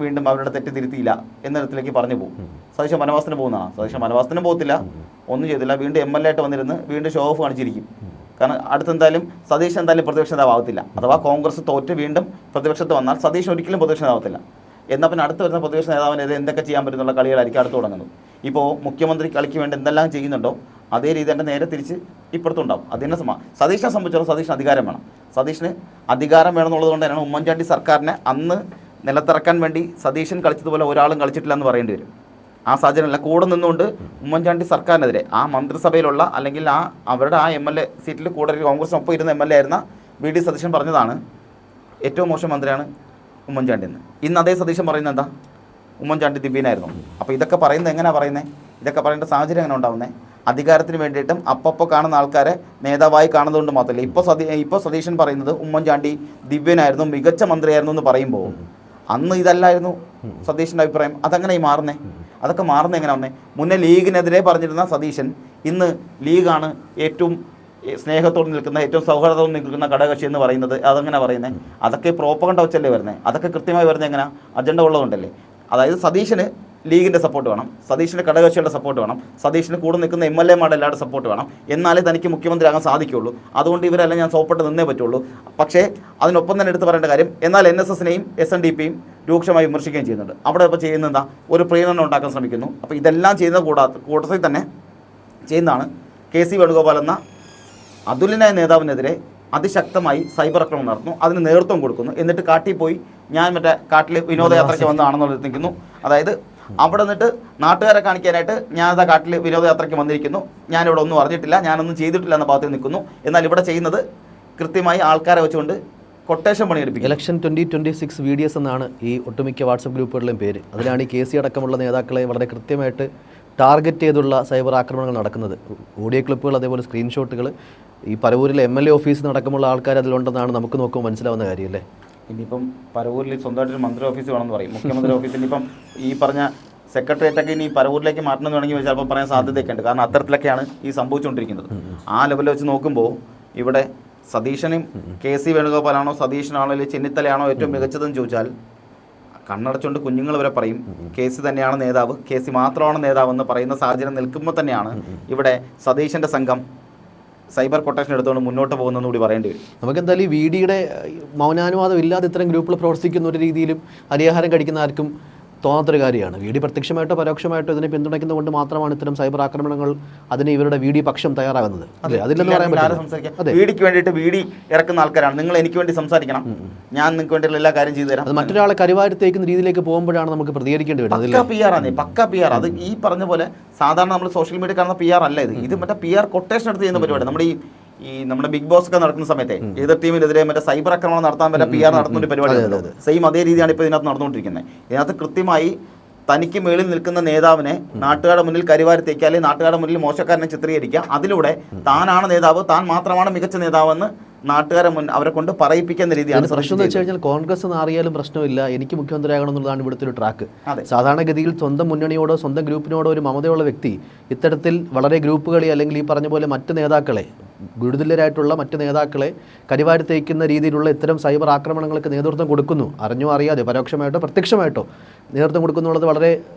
വീണ്ടും അവരുടെ തെറ്റ് തിരുത്തിയില്ല എന്ന തരത്തിലേക്ക് പറഞ്ഞു പോകും. സതീശൻ വനവാസത്തിന് പോകുന്നതാണ്. സതീശൻ വനവാസത്തിന് പോകത്തില്ല, ഒന്നും ചെയ്തില്ല, വീണ്ടും MLA ആയിട്ട് വന്നിരുന്ന് വീണ്ടും ഷോ ഓഫ് കാണിച്ചിരിക്കും. കാരണം അടുത്തെന്തായാലും സതീശൻ എന്തായാലും പ്രതിപക്ഷ നേതാവാകത്തില്ല. അഥവാ കോൺഗ്രസ് തോറ്റ് വീണ്ടും പ്രതിപക്ഷത്ത് വന്നാൽ സതീശൻ ഒരിക്കലും പ്രതിപക്ഷ നേതാവത്തില്ല. എന്നാൽ പിന്നെ അടുത്ത് വരുന്ന പ്രതിപക്ഷ നേതാവിനെതിരെ എന്തൊക്കെ ചെയ്യാൻ പറ്റുന്നുള്ള കളികളായിരിക്കും അടുത്ത് തുടങ്ങുന്നത്. ഇപ്പോൾ മുഖ്യമന്ത്രി കളിക്ക് വേണ്ടി എന്തെല്ലാം ചെയ്യുന്നുണ്ടോ അതേ രീതി തന്നെ നേരെ തിരിച്ച് ഇപ്പുറത്തുണ്ടാവും. അതിനെ സതീശനെ സംബന്ധിച്ചോളം സതീശന് അധികാരം വേണം. സതീശന് അധികാരം വേണമെന്നുള്ളത് കൊണ്ട് തന്നെയാണ് ഉമ്മൻചാണ്ടി സർക്കാരിനെ അന്ന് നിലത്തിറക്കാൻ വേണ്ടി സതീശൻ കളിച്ചതുപോലെ ഒരാളും കളിച്ചിട്ടില്ല എന്ന് പറയേണ്ടി വരും. ആ സാഹചര്യമല്ല, കൂടെ നിന്നുകൊണ്ട് ഉമ്മൻചാണ്ടി സർക്കാരിനെതിരെ ആ മന്ത്രിസഭയിലുള്ള അല്ലെങ്കിൽ അവരുടെ ആ MLA സീറ്റിൽ കൂടെ കോൺഗ്രസിനൊപ്പം ഇരുന്ന MLA ആയിരുന്ന VD സതീശൻ പറഞ്ഞതാണ് ഏറ്റവും മോശം മന്ത്രിയാണ് ഉമ്മൻചാണ്ടി എന്ന്. ഇന്ന് അതേ സതീശൻ പറയുന്നത് എന്താ? ഉമ്മൻചാണ്ടി ദിവ്യനായിരുന്നു. അപ്പോൾ ഇതൊക്കെ പറയുന്നത് എങ്ങനെയാണ് പറയുന്നത്? ഇതൊക്കെ പറയേണ്ട സാഹചര്യം എങ്ങനെ ഉണ്ടാവുന്നത്? അധികാരത്തിന് വേണ്ടിയിട്ടും അപ്പോൾ കാണുന്ന ആൾക്കാരെ നേതാവായി കാണുന്നതുകൊണ്ട് മാത്രമല്ല. ഇപ്പോൾ സതീശൻ പറയുന്നത് ഉമ്മൻചാണ്ടി ദിവ്യനായിരുന്നു, മികച്ച മന്ത്രിയായിരുന്നു എന്ന് പറയുമ്പോൾ അന്ന് ഇതല്ലായിരുന്നു സതീശൻ്റെ അഭിപ്രായം. അതങ്ങനെ മാറുന്നേ? അതൊക്കെ മാറുന്നത് എങ്ങനെ വന്നേ? മുന്നേ ലീഗിനെതിരെ പറഞ്ഞിരുന്ന സതീശൻ ഇന്ന് ലീഗാണ് ഏറ്റവും സ്നേഹത്തോട് നിൽക്കുന്ന, ഏറ്റവും സൗഹാർദ്ദത്തോട് നിൽക്കുന്ന ഘടകകക്ഷി എന്ന് പറയുന്നത്. അതെങ്ങനെ പറയുന്നത്? അതൊക്കെ പ്രോപ്പഗണ്ട വെച്ചല്ലേ വരുന്നത്. അതൊക്കെ കൃത്യമായി വരുന്നത് എങ്ങനെ? അജണ്ട ഉള്ളതുകൊണ്ടല്ലേ. അതായത് സതീശന് ലീഗിൻ്റെ സപ്പോർട്ട് വേണം, സതീശിൻ്റെ ഘടകകക്ഷികളുടെ സപ്പോർട്ട് വേണം, സതീശന് കൂടെ നിൽക്കുന്ന MLA-മാരുടെ എല്ലാവരുടെ സപ്പോർട്ട് വേണം. എന്നാലേ തനിക്ക് മുഖ്യമന്ത്രിയാകാൻ സാധിക്കുകയുള്ളൂ. അതുകൊണ്ട് ഇവരെല്ലാം ഞാൻ സോപ്പിട്ട് നിന്നേ പറ്റുള്ളൂ. പക്ഷേ അതിനൊപ്പം തന്നെ എടുത്ത് പറയേണ്ട കാര്യം, എന്നാൽ NSSനെയും SNDPയും രൂക്ഷമായി വിമർശിക്കുകയും ചെയ്യുന്നുണ്ട്. അവിടെ ഇപ്പോൾ ചെയ്യുന്നത് എന്താ? ഒരു പ്രീണനം ഉണ്ടാക്കാൻ ശ്രമിക്കുന്നു. അപ്പോൾ ഇതെല്ലാം ചെയ്യുന്ന കൂട്ടത്തിൽ തന്നെ ചെയ്യുന്നതാണ് KC വേണുഗോപാൽ എന്ന അതുല്യനായ നേതാവിനെതിരെ അതിശക്തമായി സൈബർ ആക്രമണം നടത്തുന്നു, അതിന് നേതൃത്വം കൊടുക്കുന്നു. എന്നിട്ട് കാട്ടിൽ പോയി ഞാൻ മറ്റേ കാട്ടിൽ വിനോദയാത്രയ്ക്ക് വന്നതാണെന്നുള്ളത് നിൽക്കുന്നു. അതായത് അവിടെ നിന്നിട്ട് നാട്ടുകാരെ കാണിക്കാനായിട്ട് ഞാനതാ കാട്ടിൽ വിനോദയാത്രയ്ക്ക് വന്നിരിക്കുന്നു, ഞാനിവിടെ ഒന്നും അറിഞ്ഞിട്ടില്ല, ഞാനൊന്നും ചെയ്തിട്ടില്ല എന്ന ഭാഗത്ത് നിൽക്കുന്നു. എന്നാൽ ഇവിടെ ചെയ്യുന്നത് കൃത്യമായി ആൾക്കാരെ വെച്ചുകൊണ്ട് കൊട്ടേഷൻ പണിയെടുപ്പിക്കും. ഇലക്ഷൻ 2026 VDS എന്നാണ് ഈ ഒട്ടുമിക്ക വാട്സപ്പ് ഗ്രൂപ്പുകളുടെയും പേര്. അതിലാണ് ഈ KC അടക്കമുള്ള നേതാക്കളെ വളരെ കൃത്യമായിട്ട് ടാർഗറ്റ് ചെയ്തുള്ള സൈബർ ആക്രമണങ്ങൾ നടക്കുന്നത്. ഓഡിയോ ക്ലിപ്പുകൾ, അതേപോലെ സ്ക്രീൻഷോട്ടുകൾ, ഈ പരവൂരിലെ MLA ഓഫീസിൽ നടക്കമുള്ള ആൾക്കാർ അതിലുണ്ടെന്നാണ് നമുക്ക് നോക്കുമ്പോൾ മനസ്സിലാവുന്ന കാര്യമല്ലേ. ഇനിയിപ്പം പരവൂരിൽ സ്വന്തമായിട്ടൊരു മന്ത്രി ഓഫീസ് വേണമെന്ന് പറയും, മുഖ്യമന്ത്രി ഓഫീസിൽ. ഇപ്പം ഈ പറഞ്ഞ സെക്രട്ടേറിയറ്റൊക്കെ ഇനി പരവൂരിലേക്ക് മാറ്റണമെന്ന് വേണമെങ്കിൽ ചിലപ്പോൾ പറയാൻ സാധ്യതയൊക്കെ ഉണ്ട്. കാരണം അത്തരത്തിലൊക്കെയാണ് ഈ സംഭവിച്ചുകൊണ്ടിരിക്കുന്നത്. ആ ലെവലിൽ വെച്ച് നോക്കുമ്പോൾ ഇവിടെ സതീശനും KC വേണുഗോപാലാണോ സതീശനാണോ അല്ലെങ്കിൽ ചെന്നിത്തലയാണോ ഏറ്റവും മികച്ചതെന്ന് ചോദിച്ചാൽ കണ്ണടച്ചുകൊണ്ട് കുഞ്ഞുങ്ങൾ വരെ പറയും KC തന്നെയാണ് നേതാവ്, KC മാത്രമാണ് നേതാവെന്ന് പറയുന്ന സാഹചര്യം നിൽക്കുമ്പോൾ തന്നെയാണ് ഇവിടെ സതീശൻ്റെ സംഘം സൈബർ കൊട്ടേഷൻ എടുത്തുകൊണ്ട് മുന്നോട്ട് പോകുന്നതെന്ന് കൂടി പറയേണ്ടി വരും. നമുക്ക് എന്തായാലും ഈ VDയുടെ മൗനാനുവാദം ഇല്ലാതെ ഇത്തരം ഗ്രൂപ്പുകൾ പ്രവർത്തിക്കുന്ന ഒരു രീതിയിലും അരിയാഹാരം കഴിക്കുന്ന ആർക്കും തോന്നാത്തൊരു കാര്യമാണ്. വി ഡി പ്രത്യക്ഷമായിട്ടോ പരോക്ഷമായിട്ടോ ഇതിനെ പിന്തുണയ്ക്കുന്നതുകൊണ്ട് മാത്രമാണ് ഇത്തരം സൈബർ ആക്രമണങ്ങൾ അതിന് ഇവരുടെ വി ഡി പക്ഷം തയ്യാറാകുന്നത്. അതില്ലെന്ന് പറയാൻ പറ്റില്ല. വീഡിക്ക് വേണ്ടിയിട്ട് വീഡി ഇറക്കുന്ന ആൾക്കാരാണ്. നിങ്ങൾ എനിക്ക് വേണ്ടി സംസാരിക്കണം, ഞാൻ നിങ്ങൾക്ക് വേണ്ടിയുള്ള എല്ലാ കാര്യം ചെയ്തു തരാം. അത് മറ്റൊരാളെ കരിവാരിത്തേക്കുന്ന രീതിയിലേക്ക് പോകുമ്പോഴാണ് നമുക്ക് പ്രതികരിക്കേണ്ടി വരുന്നത്. പക്ക പി ആർ ആണ്, പക്ക പി ആർ. അത് ഈ പറഞ്ഞ പോലെ സാധാരണ നമ്മൾ സോഷ്യൽ മീഡിയ കാണുന്ന പി ആർ അല്ല ഇത് മറ്റേ പി ആർ കൊട്ടേഷൻ എടുത്ത് ചെയ്യുന്ന പരിപാടി. നമ്മുടെ നമ്മുടെ ബിഗ് ബോസ് ഒക്കെ നടക്കുന്ന സമയത്തെ എതിർ ടീമിനെതിരെ മറ്റേ സൈബർ ആക്രമണം നടത്താൻ വരെ പി ആർ നടത്തുന്ന ഒരു പരിപാടി. സെയിം അതേ രീതിയാണ് ഇപ്പോൾ ഇതിനകത്ത് നടന്നുകൊണ്ടിരിക്കുന്നത്. ഇതിനകത്ത് കൃത്യമായി തനിക്ക് മേളിൽ നിൽക്കുന്ന നേതാവിനെ നാട്ടുകാരുടെ മുന്നിൽ കരിവാരിത്തേക്കുക, അല്ലെങ്കിൽ നാട്ടുകാരുടെ മുന്നിൽ മോശക്കാരനെ ചിത്രീകരിക്കുക. അതിലൂടെ താനാണ് നേതാവ്, താൻ മാത്രമാണ് മികച്ച നേതാവെന്ന് നാട്ടുകാരെ അവരെ കൊണ്ട് പറയിപ്പിക്കുന്ന രീതിയാണ്. പ്രശ്നം എന്ന് വെച്ച് കഴിഞ്ഞാൽ കോൺഗ്രസ് അറിയാലും പ്രശ്നമില്ല, എനിക്ക് മുഖ്യമന്ത്രിയാകണം എന്നുള്ളതാണ് ഇവിടുത്തെ ഒരു ട്രാക്ക്. സാധാരണഗതിയിൽ സ്വന്തം മുന്നണിയോടോ സ്വന്തം ഗ്രൂപ്പിനോടോ ഒരു മമതയുള്ള വ്യക്തി ഇത്തരത്തിൽ വളരെ ഗ്രൂപ്പുകളെ അല്ലെങ്കിൽ ഈ പറഞ്ഞ പോലെ മറ്റ് നേതാക്കളെ, ഗുരുതുല്യരായിട്ടുള്ള മറ്റ് നേതാക്കളെ കരിവാരിത്തേക്കുന്ന രീതിയിലുള്ള ഇത്തരം സൈബർ ആക്രമണങ്ങൾക്ക് നേതൃത്വം കൊടുക്കുന്നു. അറിഞ്ഞോ അറിയാതെ പരോക്ഷമായിട്ടോ പ്രത്യക്ഷമായിട്ടോ നേതൃത്വം കൊടുക്കുന്നുള്ളത് വളരെ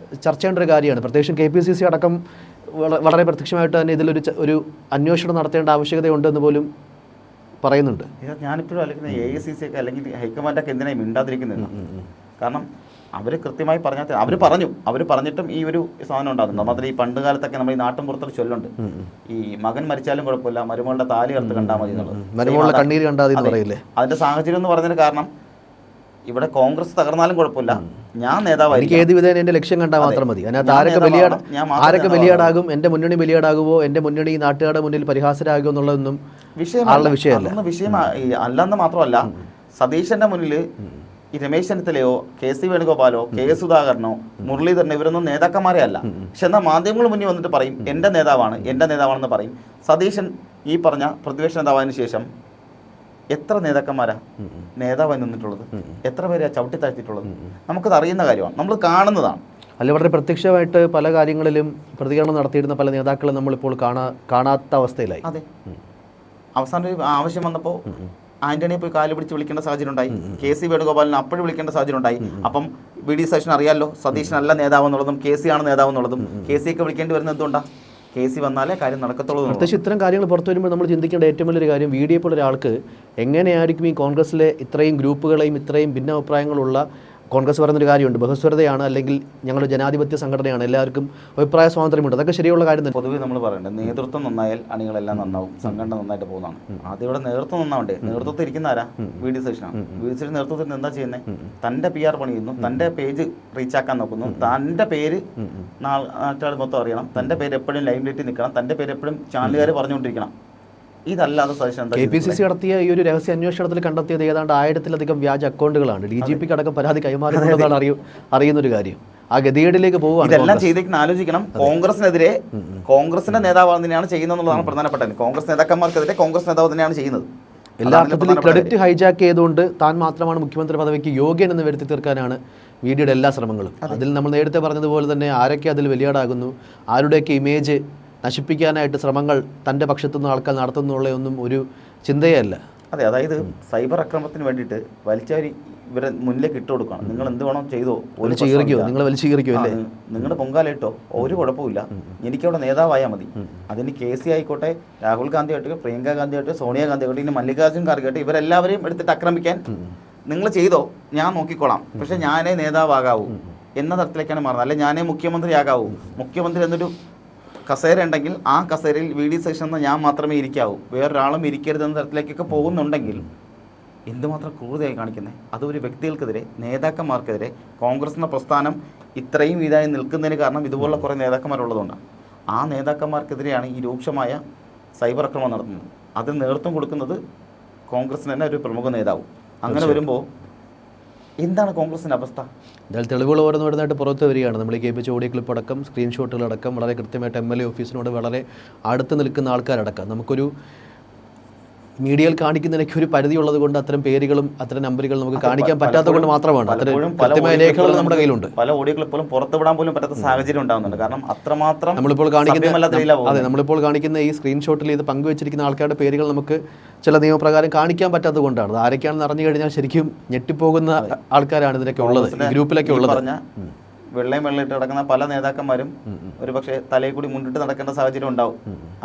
ചർച്ച ചെയ്യേണ്ട ഒരു കാര്യമാണ്. പ്രത്യേകിച്ചും KPCC അടക്കം വളരെ പ്രത്യക്ഷമായിട്ട് തന്നെ ഇതിലൊരു ഒരു അന്വേഷണം നടത്തേണ്ട ആവശ്യകതയുണ്ടെന്ന് പോലും പറയുന്നുണ്ട്. ഞാനിപ്പോഴും അല്ലെങ്കിൽ AICC ഒക്കെ അല്ലെങ്കിൽ ഹൈക്കമാൻഡൊക്കെ എന്തിനായി മിണ്ടാതിരിക്കുന്നത്? കാരണം അവർ കൃത്യമായി പറഞ്ഞാൽ അവർ പറഞ്ഞിട്ടും ഈ ഒരു സാധനം ഉണ്ടാകുന്നുണ്ട്. മാത്രമല്ല ഈ പണ്ട് കാലത്തൊക്കെ നമ്മൾ ഈ നാട്ടിൻ പുറത്തൊരു ചൊല്ലുണ്ട്, ഈ മകൻ മരിച്ചാലും കുഴപ്പമില്ല, മരുമകളുടെ താലി അറുത്ത് കണ്ടാൽ മതി എന്നുള്ളത്. അതിന്റെ സാഹചര്യം എന്ന് പറഞ്ഞതിന് കാരണം ഇവിടെ കോൺഗ്രസ് തകർന്നാലും കുഴപ്പമില്ല, ഞാൻ നേതാവായി, എനിക്ക് ഏത് വിധേന എന്റെ ലക്ഷ്യം കണ്ടാൽ മാത്രം മതി. അതിനകത്ത് ആരൊക്കെ ബലിയാടാകും, എന്റെ മുന്നണി ബലിയാടാകുമോ, എന്റെ മുന്നണി നാട്ടുകാരുടെ മുന്നിൽ പരിഹാസരാകുമോ എന്നുള്ളതൊന്നും വിഷയം അല്ലെന്ന് മാത്രമല്ല, സതീശന്റെ മുന്നിൽ ഈ രമേശ് ചെന്നിത്തലയോ KC വേണുഗോപാലോ KS സുധാകരനോ മുരളീധരനോ ഇവരൊന്നും നേതാക്കന്മാരെ അല്ല. പക്ഷെ എന്നാൽ മാധ്യമങ്ങൾ മുന്നിൽ വന്നിട്ട് പറയും എൻ്റെ നേതാവാണെന്ന് പറയും. സതീശൻ ഈ പറഞ്ഞ പ്രതിപക്ഷ നേതാവായതിനു ശേഷം എത്ര നേതാക്കന്മാരാ നേതാവായി നിന്നിട്ടുള്ളത്, എത്ര പേരാ ചവിട്ടിത്താഴ്ത്തിയിട്ടുള്ളത്? നമുക്കത് അറിയുന്ന കാര്യമാണ്, നമ്മൾ കാണുന്നതാണ്. അല്ല, വളരെ പ്രത്യക്ഷമായിട്ട് പല കാര്യങ്ങളിലും പ്രതികരണം നടത്തിയിരുന്ന പല നേതാക്കളും നമ്മളിപ്പോൾ കാണാത്ത അവസ്ഥയിലായി. അതെ, അവസാനം ഒരു ആവശ്യം വന്നപ്പോൾ ആന്റണിയെ പോയി കാല് പിടിച്ച് വിളിക്കേണ്ട സാഹചര്യം ഉണ്ടായി, KC വേണുഗോപാലിനെ അപ്പോഴും വിളിക്കേണ്ട സാഹചര്യം ഉണ്ടായി. അപ്പം VD സതീശൻ അറിയാമല്ലോ സതീശനല്ല നേതാവെന്നുള്ളതും KC ആണ് നേതാവെന്നുള്ളതും. KC ഒക്കെ വിളിക്കേണ്ടി വരുന്നത് എന്തുകൊണ്ടാണ്? KC വന്നാലേ കാര്യം നടക്കത്തുള്ളൂ. പ്രത്യേകിച്ച് ഇത്തരം കാര്യങ്ങൾ പുറത്തു വരുമ്പോൾ നമ്മൾ ചിന്തിക്കേണ്ട ഏറ്റവും വലിയൊരു കാര്യം, VD പോലെ ഒരാൾക്ക് എങ്ങനെയായിരിക്കും ഈ കോൺഗ്രസിലെ ഇത്രയും ഗ്രൂപ്പുകളെയും ഇത്രയും ഭിന്നാഭിപ്രായങ്ങളുള്ള, കോൺഗ്രസ് പറയുന്നൊരു കാര്യമുണ്ട്, ബഹുസ്വരതയാണ്, അല്ലെങ്കിൽ ഞങ്ങൾ ജനാധിപത്യ സംഘടനയാണ്, എല്ലാവർക്കും അഭിപ്രായ സ്വാതന്ത്ര്യമുണ്ട്, അതൊക്കെ ശരിയുള്ള കാര്യം തന്നെ. പൊതുവെ നമ്മൾ പറയേണ്ടത് നേതൃത്വം നന്നായാൽ അണികളെല്ലാം നന്നാവും, സംഘടന നന്നായിട്ട് പോകുന്നതാണ്. ആദ്യം ഇവിടെ നേതൃത്വം നന്നാവണ്ടേ? നേതൃത്വത്തിൽ ഇരിക്കുന്ന ആരാ? VD സതീശനാണ്. VD സതീശൻ നേതൃത്വത്തിൽ എന്താ ചെയ്യുന്നത്? തൻ്റെ PR പണി ചെയ്യുന്നു, തൻ്റെ പേജ് റീച്ചാക്കാൻ നോക്കുന്നു, തൻ്റെ പേര് നാട്ടുകാർ മൊത്തം അറിയണം, തൻ്റെ പേര് എപ്പോഴും ലൈം ലൈറ്റിൽ നിൽക്കണം, തൻ്റെ പേര് എപ്പോഴും ചാനലുകാർ പറഞ്ഞുകൊണ്ടിരിക്കണം. ഇതല്ലാതെ KPCC നടത്തിയ ഈ ഒരു രഹസ്യ അന്വേഷണത്തിൽ കണ്ടെത്തിയത് ഏതാണ്ട് 1000-ലധികം വ്യാജ അക്കൗണ്ടുകളാണ്. DGPക്ക് അടക്കം പരാതി കൈമാറിയതാണ് അറിയുന്നൊരു കാര്യം. ആ ഗതികേടിലേക്ക് പോവുകയാണ്. ഇതെല്ലാം ചെയ്തേക്കുന്ന ആലോചിക്കണം. കോൺഗ്രസിനെതിരെ കോൺഗ്രസിന്റെ നേതാവ് തന്നെയാണ് ചെയ്യുന്നതെന്നുള്ളതാണ് പ്രധാനപ്പെട്ടത്. കോൺഗ്രസ് നേതാക്കന്മാർക്കെതിരെ കോൺഗ്രസ് നേതാവ് തന്നെയാണ് ചെയ്യുന്നത്. എല്ലാ അർത്ഥത്തിലും ക്രെഡിറ്റ് ഹൈജാക്ക് ചെയ്തുകൊണ്ട് താൻ മാത്രമാണ് മുഖ്യമന്ത്രി പദവിക്ക് യോഗ്യൻ എന്ന് വരുത്തി തീർക്കാനാണ് VDയുടെ എല്ലാ ശ്രമങ്ങളും. അതിൽ നമ്മൾ നേരത്തെ പറഞ്ഞതുപോലെ തന്നെ ആരൊക്കെ അതിൽ വലിയാടാകുന്നു, ആരുടെയൊക്കെ ഇമേജ് നശിപ്പിക്കാനായിട്ട് ശ്രമങ്ങൾ തൻ്റെ പക്ഷത്തുനിന്ന് ആൾക്കാർ നടത്തുന്നുള്ളതൊന്നും ഒരു ചിന്തയല്ല. അതെ, അതായത് സൈബർ ആക്രമണത്തിന് വേണ്ടിയിട്ട് വലിച്ചവരി ഇവരെ മുന്നിലേക്ക് ഇട്ട് കൊടുക്കണം. നിങ്ങൾ എന്ത് വേണം ചെയ്തോ, നിങ്ങൾ വലിച്ചീകരിക്കോ, അല്ലേ, നിങ്ങളുടെ പൊങ്കാലയിട്ടോ, ഒരു കുഴപ്പമില്ല, എനിക്കവിടെ നേതാവായാൽ മതി. അതിന് KC ആയിക്കോട്ടെ, രാഹുൽ ഗാന്ധി ആയിട്ടോ, പ്രിയങ്ക ഗാന്ധി ആയിട്ടോ, സോണിയാഗാന്ധി ആയിട്ടോ, ഇനി മല്ലികാർജുൻ ഖാർഗെ ആയിട്ടോ, ഇവരെല്ലാവരെയും എടുത്തിട്ട് ആക്രമിക്കാൻ നിങ്ങൾ ചെയ്തോ, ഞാൻ നോക്കിക്കോളാം, പക്ഷെ ഞാനേ നേതാവാകാവൂ എന്ന തരത്തിലേക്കാണ് മാറുന്നത്. അല്ലെ ഞാനേ മുഖ്യമന്ത്രിയാകാവൂ, മുഖ്യമന്ത്രി എന്നൊരു കസേര ഉണ്ടെങ്കിൽ ആ കസേരയിൽ VD സതീശൻ എന്ന ഞാൻ മാത്രമേ ഇരിക്കാവൂ, വേറൊരാളും ഇരിക്കരുതെന്ന തരത്തിലേക്കൊക്കെ പോകുന്നുണ്ടെങ്കിൽ എന്തുമാത്രം ക്രൂരതയായി കാണിക്കുന്നത്. അതൊരു വ്യക്തികൾക്കെതിരെ, നേതാക്കന്മാർക്കെതിരെ കോൺഗ്രസ് എന്ന പ്രസ്ഥാനം ഇത്രയും ഇതായി നിൽക്കുന്നതിന് കാരണം ഇതുപോലുള്ള കുറേ നേതാക്കന്മാരുള്ളതുകൊണ്ടാണ്. ആ നേതാക്കന്മാർക്കെതിരെയാണ് ഈ രൂക്ഷമായ സൈബർ ആക്രമണം നടത്തുന്നത്. അതിന് നേതൃത്വം കൊടുക്കുന്നത് കോൺഗ്രസിന് തന്നെ ഒരു പ്രമുഖ നേതാവും. അങ്ങനെ വരുമ്പോൾ എന്താണ് കോൺഗ്രസിൻ്റെ അവസ്ഥ? എന്തായാലും തെളിവുകൾ ഓരോന്നോരോന്നായിട്ട് പുറത്ത് വരികയാണ്. നമ്മൾ ഈ കേൾപ്പിച്ച ഓഡിയോ ക്ലിപ്പ് അടക്കം സ്ക്രീൻഷോട്ടുകളടക്കം വളരെ കൃത്യമായിട്ട് MLA ഓഫീസിനോട് വളരെ അടുത്ത് നിൽക്കുന്ന ആൾക്കാരടക്കം നമുക്കൊരു മീഡിയയിൽ കാണിക്കുന്നതിനൊക്കെ ഒരു പരിധി ഉള്ളത് കൊണ്ട് അത്തരം പേരുകളും അത്തരം നമ്പറുകളും നമുക്ക് കാണിക്കാൻ പറ്റാത്തത് കൊണ്ട് മാത്രമാണ്. കൃത്യമായ രേഖകൾ നമ്മുടെ കയ്യിലുണ്ട്. പല ഓഡിയോ ക്ലിപ്പുകളും പുറത്തുവിടാൻ പോലും പറ്റാത്ത സാഹചര്യം ഉണ്ടാകുന്നുണ്ട്. കാരണം അത്രമാത്രം നമ്മളിപ്പോൾ കാണിക്കുന്ന ഈ സ്ക്രീൻഷോട്ടിൽ ഇത് പങ്കുവെച്ചിരിക്കുന്ന ആൾക്കാരുടെ പേരുകൾ നമുക്ക് ചില നിയമപ്രകാരം കാണിക്കാൻ പറ്റാത്തത് കൊണ്ടാണ്. അത് ആരൊക്കെയാണെന്ന് അറിഞ്ഞു കഴിഞ്ഞാൽ ശരിക്കും ഞെട്ടിപ്പോകുന്ന ആൾക്കാരാണ് ഇതിനൊക്കെ ഉള്ളത്, ഗ്രൂപ്പിലൊക്കെ ഉള്ളത്. വെള്ളയും വെള്ളയിട്ട് നടക്കുന്ന പല നേതാക്കന്മാരും ഒരു പക്ഷേ തലയിൽ കൂടി മുന്നിട്ട് നടക്കേണ്ട സാഹചര്യം ഉണ്ടാവും.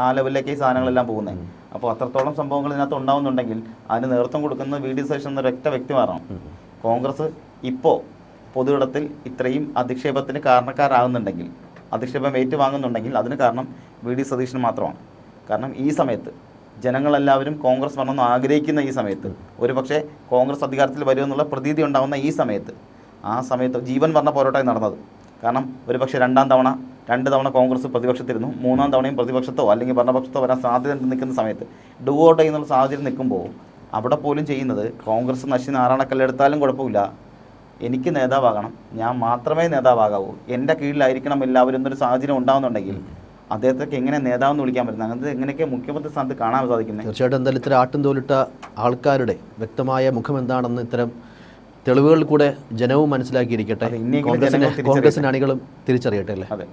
ആ ലെവലിലേക്ക് ഈ സാധനങ്ങളെല്ലാം പോകുന്നത്. അപ്പോൾ അത്രത്തോളം സംഭവങ്ങൾ ഇതിനകത്ത് ഉണ്ടാവുന്നുണ്ടെങ്കിൽ അതിന് നേതൃത്വം കൊടുക്കുന്നത് VD സതീശൻ എന്നൊരൊറ്റ വ്യക്തി മാറണം. കോൺഗ്രസ് ഇപ്പോൾ പൊതുയിടത്തിൽ ഇത്രയും അധിക്ഷേപത്തിന് കാരണക്കാരാകുന്നുണ്ടെങ്കിൽ, അധിക്ഷേപം ഏറ്റുവാങ്ങുന്നുണ്ടെങ്കിൽ അതിന് കാരണം വി ഡി സതീശൻ മാത്രമാണ്. കാരണം ഈ സമയത്ത് ജനങ്ങളെല്ലാവരും കോൺഗ്രസ് വരണമെന്ന് ആഗ്രഹിക്കുന്ന ഈ സമയത്ത്, ഒരുപക്ഷെ കോൺഗ്രസ് അധികാരത്തിൽ വരുമെന്നുള്ള പ്രതീതി ഉണ്ടാകുന്ന ഈ സമയത്ത്, ആ സമയത്ത് ജീവൻ പറഞ്ഞ പോരാട്ടമായി നടന്നത്. കാരണം ഒരുപക്ഷെ രണ്ട് തവണ കോൺഗ്രസ് പ്രതിപക്ഷത്തിരുന്നു, മൂന്നാം തവണയും പ്രതിപക്ഷത്തോ അല്ലെങ്കിൽ ഭരണപക്ഷത്തോ വരാൻ സാധ്യത നിൽക്കുന്ന സമയത്ത് ഡുവോട്ട് എന്നുള്ള സാഹചര്യം നിൽക്കുമ്പോൾ അവിടെ പോലും ചെയ്യുന്നത് കോൺഗ്രസ് നശിച്ച് നാരായണക്കല്ലെടുത്താലും കുഴപ്പമില്ല, എനിക്ക് നേതാവാകണം, ഞാൻ മാത്രമേ നേതാവാകാവൂ, എൻ്റെ കീഴിലായിരിക്കണം എല്ലാവരും എന്നൊരു സാഹചര്യം ഉണ്ടാകുന്നുണ്ടെങ്കിൽ അദ്ദേഹത്തേക്ക് എങ്ങനെ നേതാവെന്ന് വിളിക്കാൻ പറ്റുന്നത്? അങ്ങനത്തെ എങ്ങനെയൊക്കെ മുഖ്യമന്ത്രി സ്ഥാനത്ത് കാണാൻ സാധിക്കുന്നത്? തീർച്ചയായിട്ടും എന്തായാലും ഇത്തരം ആട്ടും തോലിട്ട ആൾക്കാരുടെ വ്യക്തമായ മുഖം എന്താണെന്ന് ഇത്തരം തെളിവുകളിൽ കൂടെ ജനവും മനസ്സിലാക്കിയിരിക്കട്ടെ, കോൺഗ്രസിൻ്റെ അണികളും തിരിച്ചറിയട്ടെ അല്ലേ? അതെ.